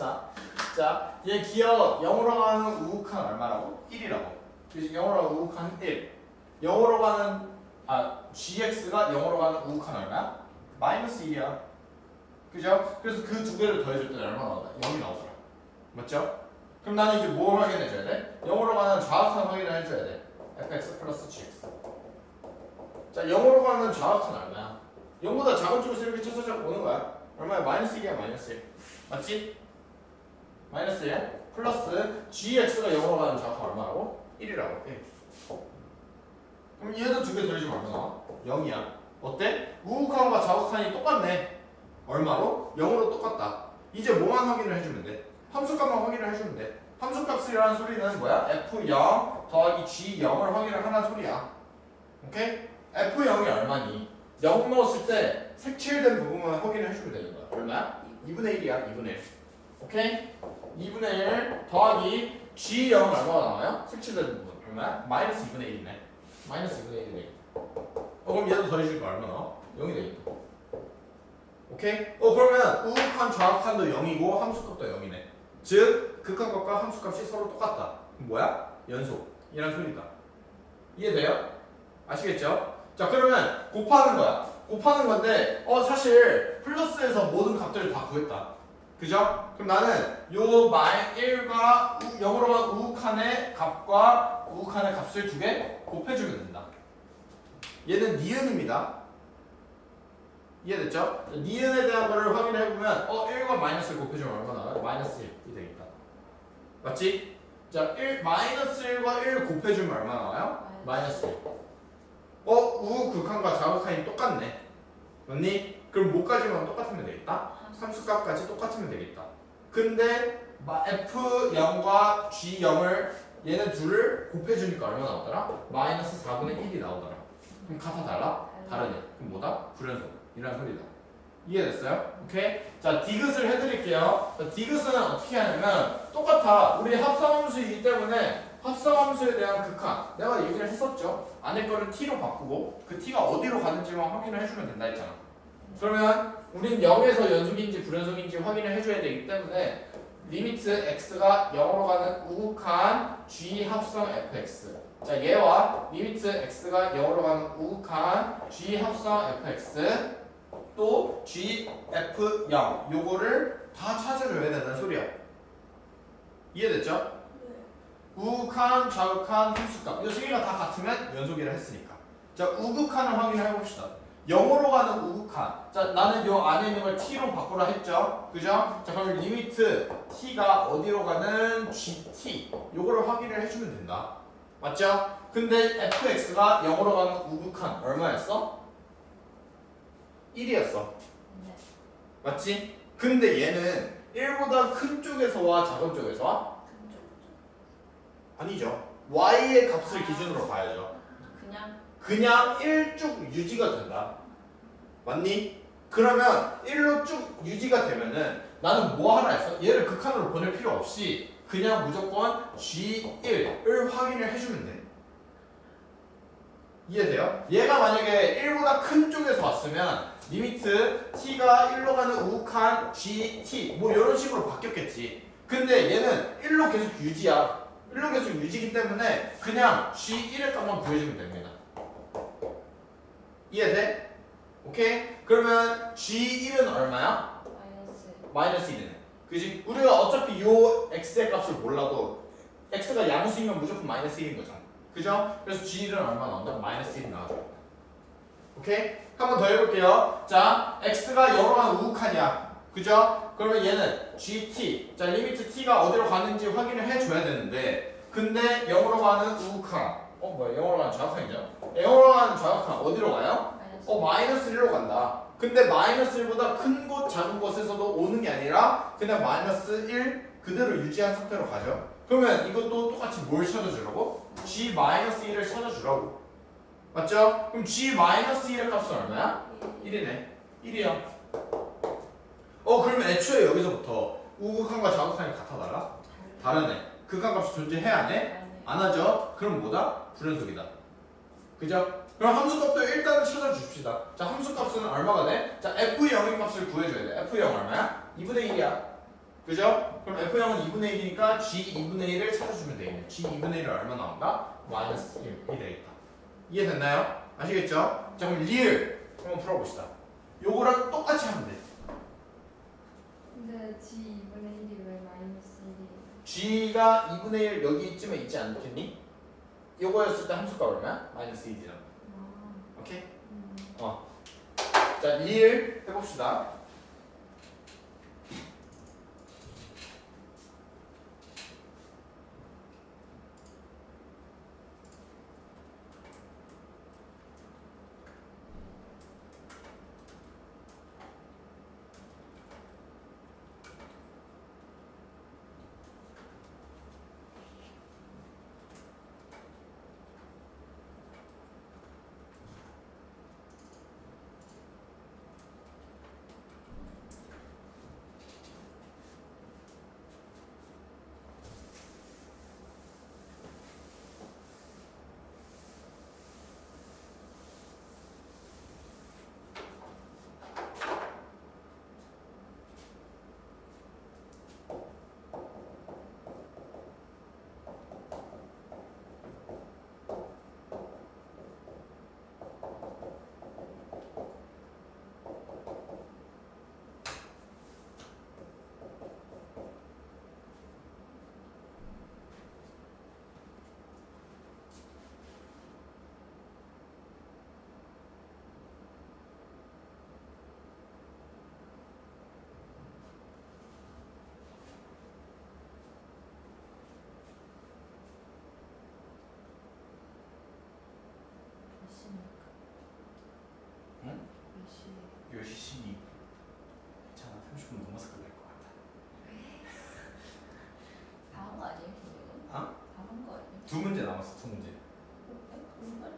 합시다. 자, 얘 기억 0으로 가는 우극한 얼마라고? 1이라고. 그래서 0으로 가는 우극한 1. 0으로 가는 gx가 0으로 가는 우극한 얼마야? 마이너스 1이야. 그죠? 그래서 그 두 개를 더해줄 때 얼마 나오다? 0이 나오더라. 맞죠? 그럼 나는 이제 뭘 확인해줘야 돼? 0으로 가는 좌극한 확인을 해줘야 돼. fx 플러스 gx. 자, 0으로 가는 좌극한 얼마야? 0보다 작은 쪽에서 이렇게 쳐서 오는 거야. 얼마야? 마이너스 1이야, 마이너스 1. 맞지? 마이너스 1 플러스 gx가 0으로 가는 좌극한 얼마라고? 1이라고. 1. 그럼 얘도 두 개 더해주면 얼마 나와? 0이야. 어때? 우극한과 좌극한이 똑같네. 얼마로? 0으로 똑같다. 이제 뭐만 확인을 해주면 돼? 함수값만 확인을 해주면 돼. 함수값이라는 소리는 뭐야? f0 더하기 g0을 확인을 하는 소리야. 오케이? f0이 얼마니? 0 넣었을 때 색칠된 부분만 확인을 해주면 되는 거야. 얼마야? 2분의 1이야. 2분의 1. 오케이? 2분의 1 더하기 g0은 얼마가 나와요? 색칠된 부분. 얼마야? 마이너스 2분의 1이네. 마이너스 2분의 1이네. 그럼 얘도 더해줄 거 얼마 나와? 0이 되겠다. 오케이? 그러면 우극한 좌극한도 0이고 함수값도 0이네. 즉 극한값과 함수값이 서로 똑같다. 뭐야? 연속이란 소리다. 이해돼요? 아시겠죠? 자, 그러면 곱하는 거야. 곱하는 건데 사실 플러스에서 모든 값들을 다 구했다. 그죠? 그럼 나는 요 1과 0으로 간 우극한의 값과 우극한의 값을 두 개 곱해주면 된다. 얘는 니은입니다. 이해됐죠? 니은에 대한 거를 확인해보면 1과 마이너스를 곱해주면 얼마 나와요? 마이너스 1이 되겠다. 맞지? 자, 마이너스 1과 1 곱해주면 얼마 나와요? 마이너스 1. 우극한과 좌극한이 똑같네. 맞니? 그럼 뭐까지만 똑같으면 되겠다? 함수값까지 똑같으면 되겠다. 근데 f0과 g0을 얘네 둘을 곱해주니까 얼마 나오더라? 마이너스 4분의 1이 나오더라. 그럼 같아 달라? 다르네. 그럼 뭐다? 불연속. 이란 소리다. 이해됐어요? 오케이? 자, 디귿을 해드릴게요. 자, 디귿은 어떻게 하냐면 똑같아. 우리 합성함수이기 때문에 합성함수에 대한 극한 내가 얘기를 했었죠. 안에 거를 t로 바꾸고 그 t가 어디로 가는지만 확인을 해주면 된다 했잖아. 그러면 우린 0에서 연속인지 불연속인지 확인을 해줘야 되기 때문에 리미트 x가 0으로 가는 우극한 g 합성 fx. 자, 얘와 리미트 x가 0으로 가는 우극한 g 합성 fx 또 gf0 요거를 다 찾아줘야 된다는 소리야. 이해됐죠? 네. 우극한, 좌극한, 함수값 이 세 개가 다 같으면 연속이라 했으니까. 자, 우극한을 확인을 해봅시다. 0으로 가는 우극한. 자, 나는 요 안에 있는 걸 t로 바꾸라 했죠? 그죠? 자, 그럼 리미트 t가 어디로 가는 gt 요거를 확인을 해주면 된다. 맞죠? 근데 fx가 0으로 가는 우극한 얼마였어? 1이었어. 네. 맞지? 근데 얘는 1보다 큰 쪽에서 와 작은 쪽에서 와? 큰 쪽. 아니죠. y의 값을 기준으로 봐야죠. 그냥 1쭉 유지가 된다. 맞니? 그러면 1로 쭉 유지가 되면은 나는 뭐 하나 했어? 얘를 극한으로 보낼 필요 없이 그냥 무조건 G1을 확인을 해주면 돼. 이해돼요? 얘가 만약에 1보다 큰 쪽에서 왔으면 리미트 t가 1로 가는 우극한 gt 뭐 이런 식으로 바뀌었겠지. 근데 얘는 1로 계속 유지야. 1로 계속 유지기 때문에 그냥 g1의 값만 구해주면 됩니다. 이해돼? 오케이? 그러면 g1은 얼마야? 마이너스 1이네. 그지? 우리가 어차피 요 x의 값을 몰라도 x가 양수이면 무조건 마이너스 1인 거잖아. 그죠? 그래서 g1은 얼마 나온다? 마이너스 1이 나와줘요. 오케이? 한 번 더 해볼게요. 자, x가 0으로 가는 우극한이야. 그죠? 그러면 얘는 gt. 자, 리미트 t가 어디로 가는지 확인을 해줘야 되는데 근데 0으로 가는 우극한 뭐야? 0으로 가는 좌극한이죠? 0으로 가는 좌극한 어디로 가요? 마이너스 1로 간다. 근데 마이너스 1보다 큰 곳, 작은 곳에서도 오는 게 아니라 그냥 마이너스 1 그대로 유지한 상태로 가죠. 그러면 이것도 똑같이 뭘 찾아주라고? g-1을 찾아주라고. 맞죠? 그럼 g-1의 값은 얼마야? 1이네. 1이야. 그러면 애초에 여기서부터 우극한과 좌극한이 같아 달라? 다르네. 극한값이 존재해야 안 해? 안 하죠? 그럼 뭐다? 불연속이다. 그죠? 그럼 함수값도 일단은 찾아줍시다. 자, 함수값은 얼마가 돼? 자, f0의 값을 구해줘야 돼. f0 얼마야? 2분의 1이야. 그죠? 그럼 F0은 2분의 1이니까 G 2분의 1을 찾아주면 되겠네. G 2분의 1은 얼마 나온다? 마이너스 1이 되겠다. 이해됐나요? 아시겠죠? 자, 그럼 리을 한번 풀어봅시다. 요거랑 똑같이 하면 돼. 근데 G 2분의 1이 왜 마이너스 1이에요? G가 2분의 1 여기쯤에 있지 않겠니? 요거였을 때 함수가 얼마야? 마이너스 1이잖아. 아, 오케이? 자, 리을 해봅시다. 몇 시입니까? 응? 몇 시에? 10시 12분. 괜찮아. 30분 넘어서 끝날 것 같아. 다 한 거 아니에요, 김영은? 어? 다 한 거 아니에요? 두 문제 남았어. 두 문제. 정말?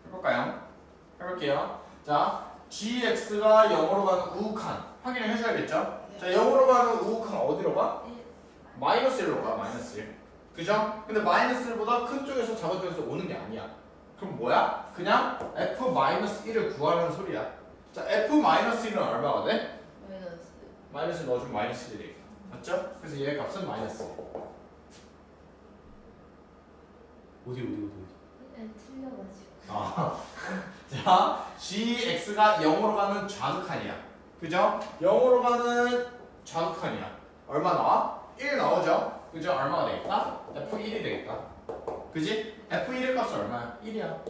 해볼까요? 해볼게요. 자, gx가 0으로 가는 우극한 확인을 해줘야겠죠? 자, 0으로 가는 우극한 어디로 가? 마이너스 1로 가. 마이너스 1. 그죠? 근데 마이너스 1보다 큰 쪽에서 작은 쪽에서 오는 게 아니야. 그럼 뭐야? 그냥 f-1을 구하라는 소리야. 자, f-1은 얼마가 돼? 마이너스. 마이너스 넣어주면 마이너스 1이 되겠다. 맞죠? 그래서 얘의 값은 마이너스 1. 어디? 틀려가지고. 아, 자, gx가 0으로 가는 좌극한이야. 그죠? 0으로 가는 좌극한이야. 얼마 나와? 1 나오죠? 그죠? 얼마가 되겠다? f1이 되겠다. 그지? f1의 값은 얼마야? 1이야.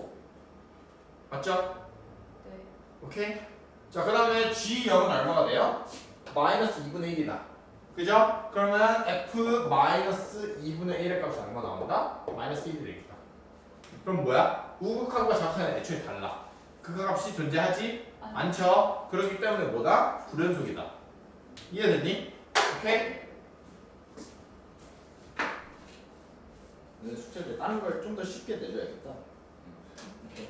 맞죠? 네. 오케이? 자, 그 다음에 g0은 얼마가 돼요? 마이너스 2분의 1이다. 그죠? 그러면 f 마이너스 2분의 1의 값이 얼마 나온다? 마이너스 1이 되겠다. 그럼 뭐야? 우극한과 좌극한은 애초에 달라. 그 값이 존재하지 않죠. 그렇기 때문에 뭐다? 불연속이다. 이해됐니? 오케이? 내 숙제를 다른 걸 좀 더 쉽게 내줘야겠다. 오케이.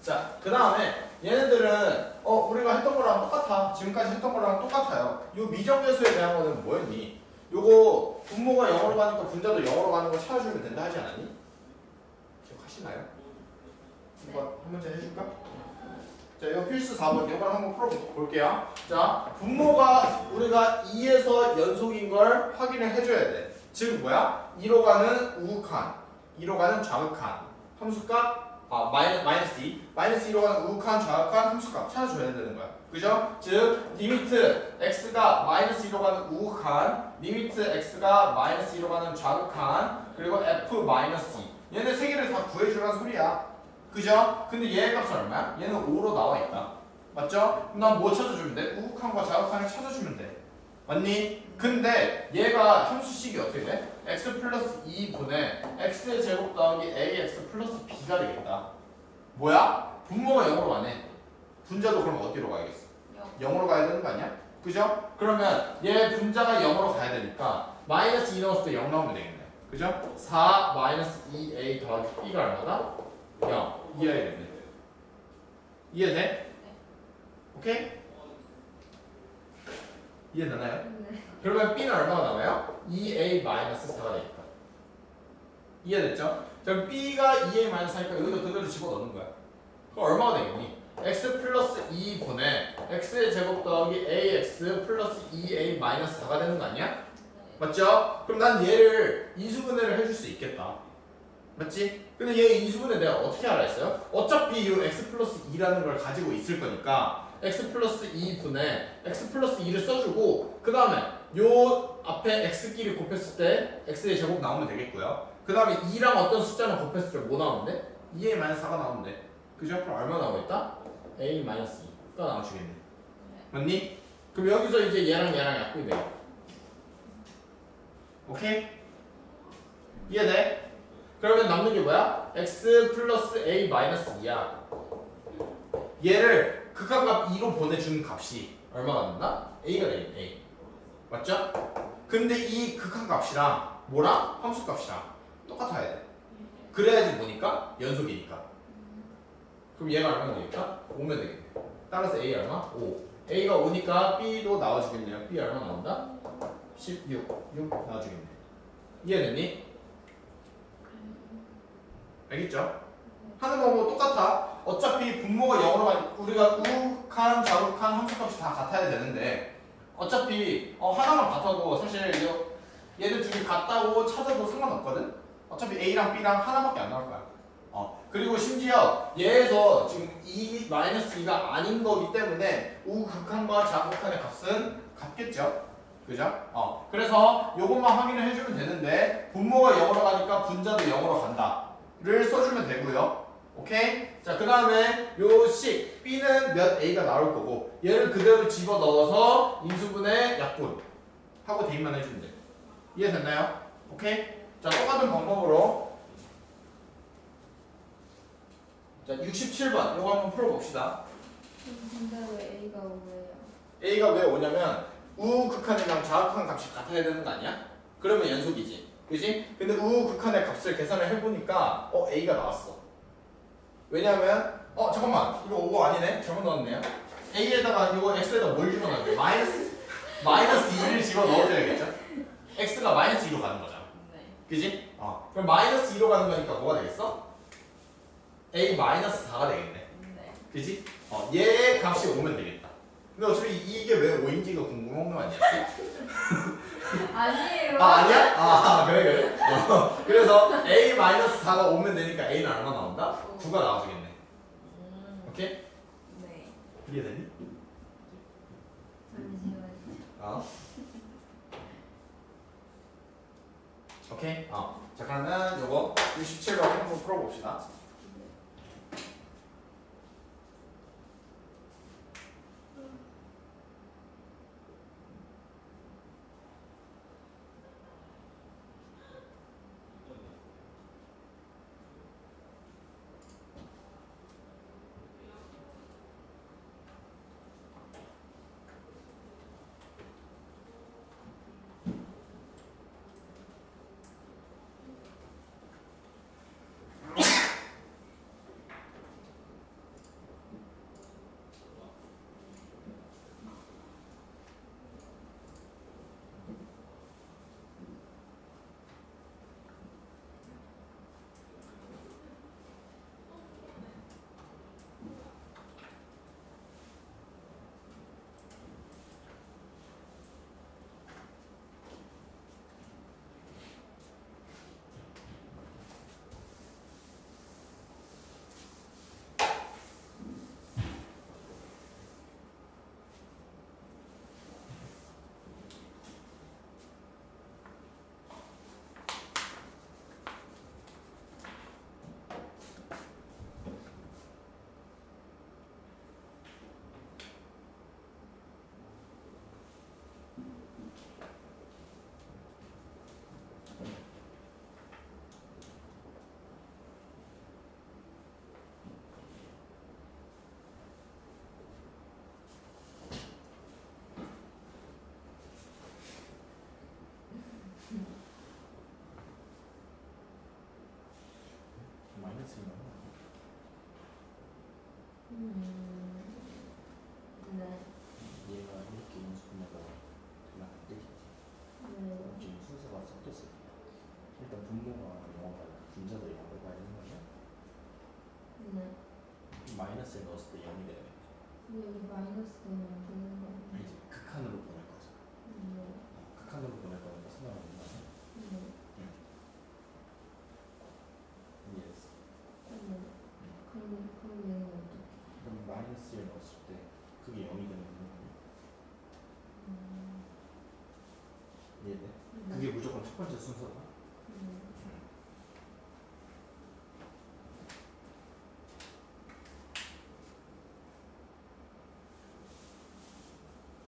자, 그 다음에 얘네들은 우리가 했던 거랑 똑같아. 지금까지 했던 거랑 똑같아요. 요 미정계수에 대한 거는 뭐였니? 요거 분모가 0으로 가니까 분자도 0으로 가는 거 찾아주면 된다 하지 않았니? 기억하시나요? 한번 한 문제 해줄까? 자, 이거 필수 4번. 이걸 한번 풀어볼게요. 자, 분모가 우리가 2에서 연속인 걸 확인을 해줘야 돼. 즉 뭐야? 2로 가는 우극한, 2로 가는 좌극한 함수값 마이너스 2, 마이너스 2로 가는 우극한, 좌극한 함수값 찾아줘야 되는 거야. 그죠? 즉 리미트 x가 마이너스 2로 가는 우극한, 리미트 x가 마이너스 2로 가는 좌극한, 그리고 f 마이너스 2. 얘네 세 개를 다 구해주라는 소리야. 그죠? 근데 얘의 값은 얼마야? 얘는 5로 나와 있다. 맞죠? 그럼 난 뭐 찾아주면 돼? 우극한과 좌극한을 찾아주면 돼. 맞니? 근데 얘가 함수식이 어떻게 돼? x 플러스 2분의 x의 제곱 더하기 ax 플러스 b가 되겠다. 뭐야? 분모가 0으로 가네. 분자도 그럼 어디로 가야겠어? 0으로 가야 되는 거 아니야? 그죠? 그러면 얘 분자가 0으로 가야 되니까 마이너스 2 넣었을 때 0 나오면 되겠네. 그죠? 4 마이너스 2a 더하기 b가 얼마다? 0. 이해되겠네. 이해돼? 오케이? 이해되나요? 네. 그러면 b는 얼마가 나와요? 2a 마이너스 4가 되겠다. 이해됐죠? 그럼 b가 2a 마이너스 4니까 여기다 그대로 집어넣는 거야. 그럼 얼마가 되겠니? x 플러스 2분의 x의 제곱 더하기 ax 플러스 2a 마이너스 4가 되는 거 아니야? 맞죠? 그럼 난 얘를 이수분해를 해줄 수 있겠다. 맞지? 근데 얘 이수분해 내가 어떻게 알아 했어요? 어차피 이 x 플러스 2라는 걸 가지고 있을 거니까 x 플러스 2분의 x 플러스 2를 써주고 그 다음에 요 앞에 x끼리 곱했을 때 x의 제곱 나오면 되겠고요. 그 다음에 2랑 어떤 숫자를 곱했을 때 뭐 나오는데? 2a 마이너스 4가 나오는데 그죠? 그럼 얼마 나오겠다? a 마이너스 2가 나와주겠네. 맞니? 그럼 여기서 이제 얘랑 약분이 돼. 오케이? 이해돼? 그러면 남는 게 뭐야? x 플러스 a 마이너스 2야. 얘를 극한값 2로 보내준 값이 얼마가 된다? a가 되겠네. a. 맞죠? 근데 이 극한값이랑 뭐랑? 함수값이랑 똑같아야 돼. 그래야지 뭐니까? 연속이니까. 그럼 얘가 얼마나 되겠다? 5면 되겠네. 따라서 a 얼마? 5. a가 5니까 b도 나와주겠네요. b 얼마 나온다? 16. 6 나와주겠네. 이해됐니? 알겠죠? 하는 방법 똑같아. 어차피 분모가 0으로 가니까 우리가 우칸, 자욱한 함수값이 다 같아야 되는데 어차피 하나만 같아도 사실 얘들 중에 같다고 찾아도 상관없거든? 어차피 A랑 B랑 하나밖에 안 나올 거야. 그리고 심지어 얘에서 지금 2-2가 아닌 거기 때문에 우극한과 자극한의 값은 같겠죠? 그죠? 그래서 요것만 확인을 해주면 되는데 분모가 0으로 가니까 분자도 0으로 간다 를 써주면 되고요. 오케이? 자, 그 다음에 요 식 B는 몇 A가 나올 거고 얘를 그대로 집어넣어서 인수분해 약분 하고 대입만 해주면 돼. 이해됐나요? 오케이? 자, 똑같은 방법으로 자, 67번 요거 한번 풀어봅시다. 근데 왜 A가 5예요? A가 왜 오냐면 우극한이랑 자극한 값이 같아야 되는 거 아니야? 그러면 연속이지. 그지? 근데 우극한의 값을 계산을 해보니까 A가 나왔어. 왜냐면 잠깐만 이거 5 아니네? 잘못 넣었네요. A에다가 이거 X에다 뭘 집어넣어야 마이너스 2를 집어넣어줘야겠죠? X가 마이너스 2로 가는 거잖아. 네. 그지? 그럼 마이너스 2로 가는 거니까 뭐가 되겠어? A 마이너스 4가 되겠네. 네. 그지? 얘의 값이 오면 되겠다. 근데 어차피 이게 왜 5인지가 궁금한 거 아니야? 아니에요. 아니야? 그래. 그래서 A 마이너스 4가 오면 되니까 A는 얼마 나온다? 9가 나와주겠네. 오케이? 네. 이해되니? 잠시만요. 오케이? 자, 그러면 요거 67번 한번 풀어봅시다. 마이너스에 넣었을 때 0이 되는 거지. 근데 여기 마이너스 되면 안 되는 거 아니에요? 아니지. 극한으로 보낼 거지. 네. 극한으로 보낼 거니까 상관없는다. 네. 이해했어. 네. 그럼 얘는 어떻게? 그럼 마이너스에 넣었을 때 그게 0이 되는 거지. 이해돼? 네. 그게 무조건 첫 번째 순서다. 네.